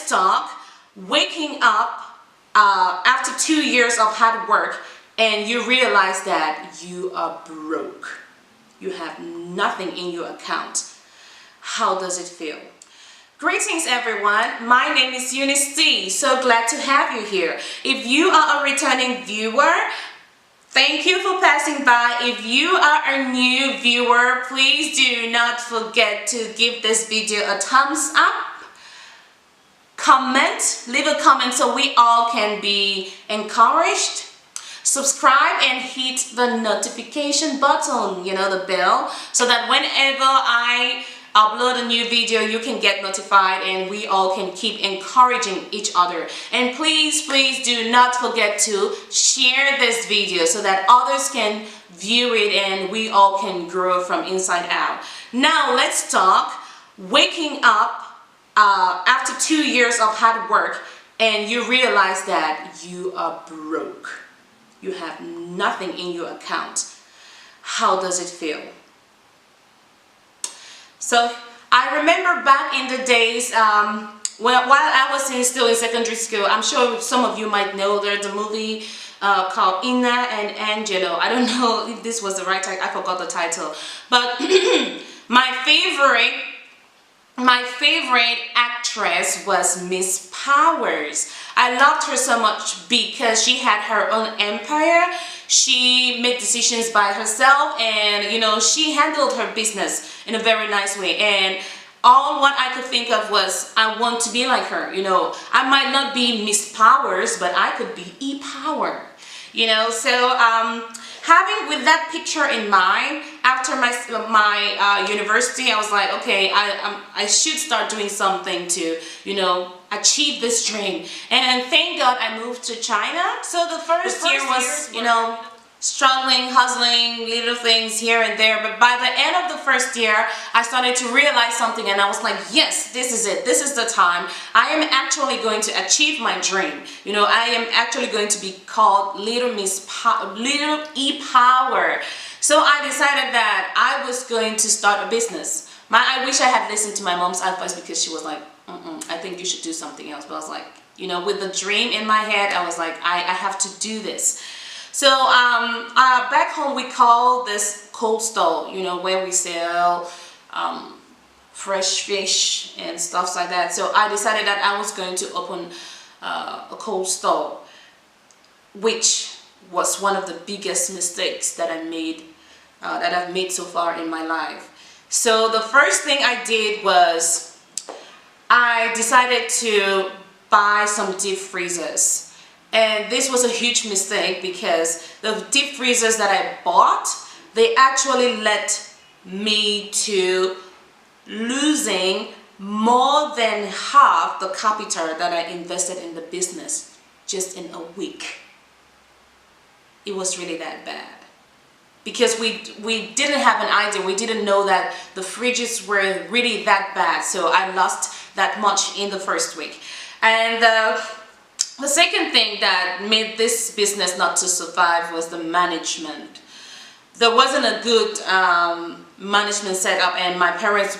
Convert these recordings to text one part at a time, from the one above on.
let's talk waking up after 2 years of hard work and you realize that you are broke. You have nothing in your account. How does it feel? Greetings everyone, my name is Eunice C. So glad to have you here. If you are a returning viewer, thank you for passing by. If you are a new viewer, please do not forget to give this video a thumbs up. Comment, leave a comment so we all can be encouraged. Subscribe and hit the notification button, the bell, so that whenever I upload a new video, you can get notified and we all can keep encouraging each other. And please do not forget to share this video so that others can view it and we all can grow from inside out. Now let's talk waking up after 2 years of hard work and you realize that you are broke. You have nothing in your account. How does it feel? So I remember back in the days while I was still in secondary school. I'm sure some of you might know there's a movie called Inna and Angelo. I don't know if this was the right title. I forgot the title. But my favorite actress was Miss Powers. I loved her so much because she had her own empire. She made decisions by herself and she handled her business in a very nice way. And all what I could think of was I want to be like her. I might not be Miss Powers, but I could be E-Power. So having with that picture in mind, after my university, I was like, okay, I should start doing something to, achieve this dream. And thank God I moved to China. So the first year was, struggling, hustling, little things here and there. But by the end of the first year, I started to realize something and I was like, yes, this is it. This is the time. I am actually going to achieve my dream. I am actually going to be called Little E-Power. So I decided that I was going to start a business. I wish I had listened to my mom's advice because she was like, I think you should do something else. But I was like, with the dream in my head, I was like, I have to do this. So back home we call this cold stall, where we sell fresh fish and stuff like that. So I decided that I was going to open a cold stall, which was one of the biggest mistakes that I've made so far in my life. So the first thing I did was I decided to buy some deep freezers. And this was a huge mistake because the deep freezers that I bought, they actually led me to losing more than half the capital that I invested in the business just in a week. It was really that bad. Because we didn't have an idea, we didn't know that the fridges were really that bad. So I lost that much in the first week. And the second thing that made this business not to survive was the management. There wasn't a good management setup and my parents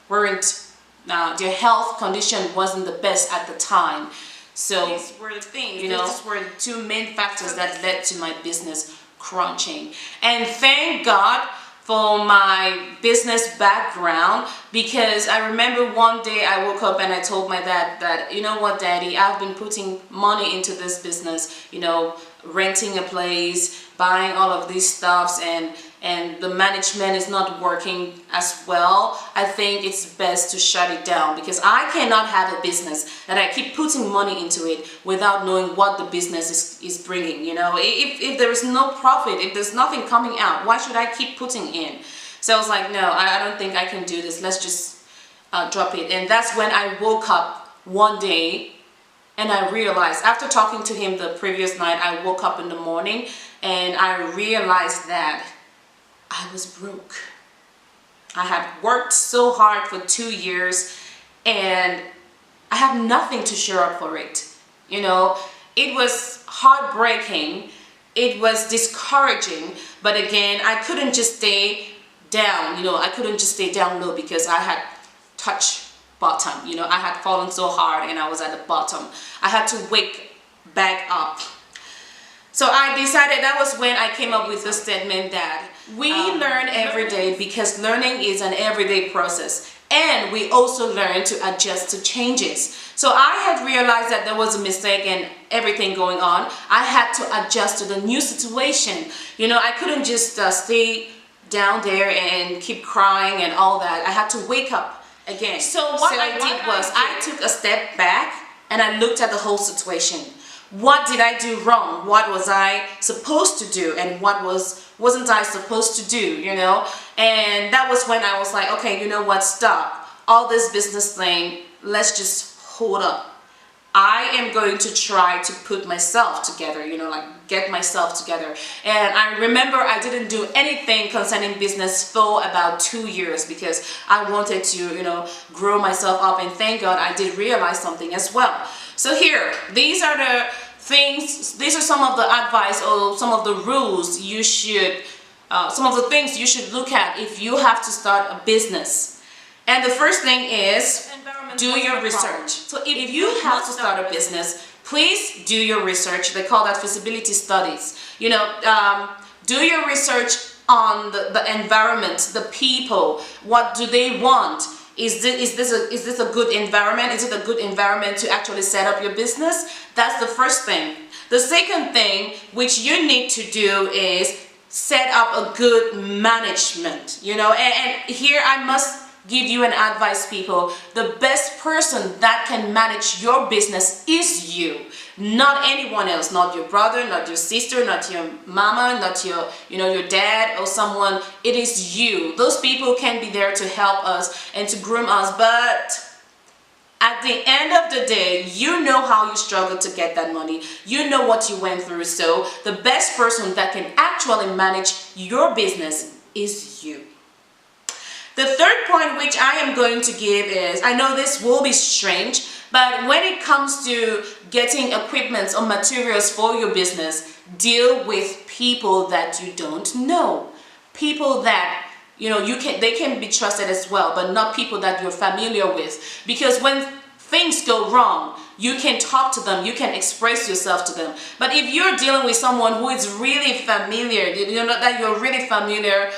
weren't, their health condition wasn't the best at the time. So these were the things, these were the two main factors that led to my business crunching. And thank God for my business background, because I remember one day I woke up and I told my dad that, you know what, Daddy, I've been putting money into this business, renting a place, buying all of these stuffs, and the management is not working as well. I think it's best to shut it down because I cannot have a business that I keep putting money into it without knowing what the business is bringing. If there is no profit, if there's nothing coming out, why should I keep putting in? So I was like, no, I don't think I can do this. Let's just drop it. And that's when I woke up one day and I realized, after talking to him the previous night, I woke up in the morning and I realized that I was broke. I had worked so hard for 2 years and I have nothing to show up for it. It was heartbreaking. It was discouraging. But again, I couldn't just stay down. I couldn't just stay down low because I had touched bottom. You know, I had fallen so hard and I was at the bottom. I had to wake back up. So I decided, that was when I came up with the statement that we learn every day, because learning is an everyday process. And we also learn to adjust to changes. So I had realized that there was a mistake and everything going on. I had to adjust to the new situation. You know, I couldn't just stay down there and keep crying and all that. I had to wake up again. So what I did was I took a step back and I looked at the whole situation. What did I do wrong? What was I supposed to do? And what wasn't I supposed to do, you know? And that was when I was like, okay, you know what, stop. All this business thing, let's just hold up. I am going to try to put myself together, you know, like get myself together. And I remember I didn't do anything concerning business for about 2 years because I wanted to, you know, grow myself up. And thank God I did realize something as well. So here, these are the things, these are some of the advice or some of the rules you should, some of the things you should look at if you have to start a business. And the first thing is, do your research. So if you have to start a business, please do your research. They call that feasibility studies. You know, do your research on the environment, the people. What do they want? Is this a good environment? Is it a good environment to actually set up your business? That's the first thing. The second thing which you need to do is set up a good management. You know, and here I must give you an advice, people. The best person that can manage your business is you, not anyone else, not your brother, not your sister, not your mama, not your, you know, your dad or someone. It is you. Those people can be there to help us and to groom us, but at the end of the day, you know how you struggled to get that money. You know what you went through. So the best person that can actually manage your business is you. The third point which I am going to give is, I know this will be strange, but when it comes to getting equipment or materials for your business, deal with people that you don't know. People that, you know, they can be trusted as well, but not people that you're familiar with. Because when things go wrong, you can talk to them, you can express yourself to them. But if you're dealing with someone who is really familiar, you know, that you're really familiar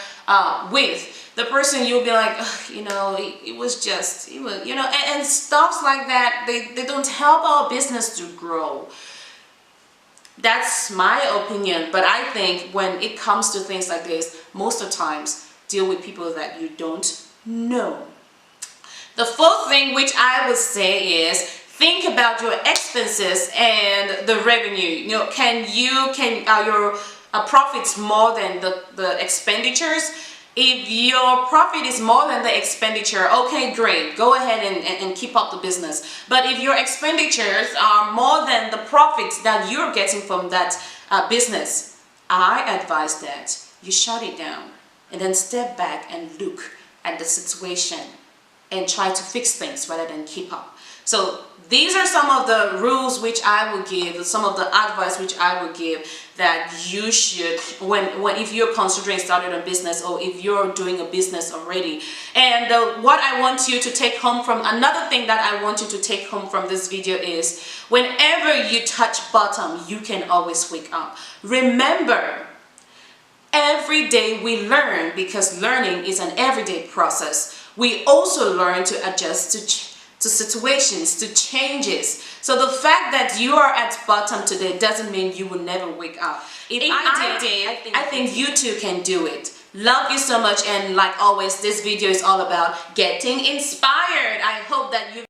with, the person, you'll be like, you know, it was, you know, and stuff like that, they don't help our business to grow. That's my opinion, but I think when it comes to things like this, most of the times, deal with people that you don't know. The fourth thing which I would say is, think about your expenses and the revenue. You know, are your profits more than the expenditures? If your profit is more than the expenditure, okay, great, go ahead and keep up the business. But if your expenditures are more than the profits that you're getting from that business, I advise that you shut it down and then step back and look at the situation and try to fix things rather than keep up. So these are some of the rules which I will give, some of the advice which I will give that you should, if you're considering starting a business or if you're doing a business already. And what I want you to take home from, another thing that I want you to take home from this video is, whenever you touch bottom, you can always wake up. Remember, every day we learn, because learning is an everyday process. We also learn to adjust to situations, to changes. So the fact that you are at bottom today doesn't mean you will never wake up. If I did, I think you too can do it. Love you so much, and like always, this video is all about getting inspired. I hope that you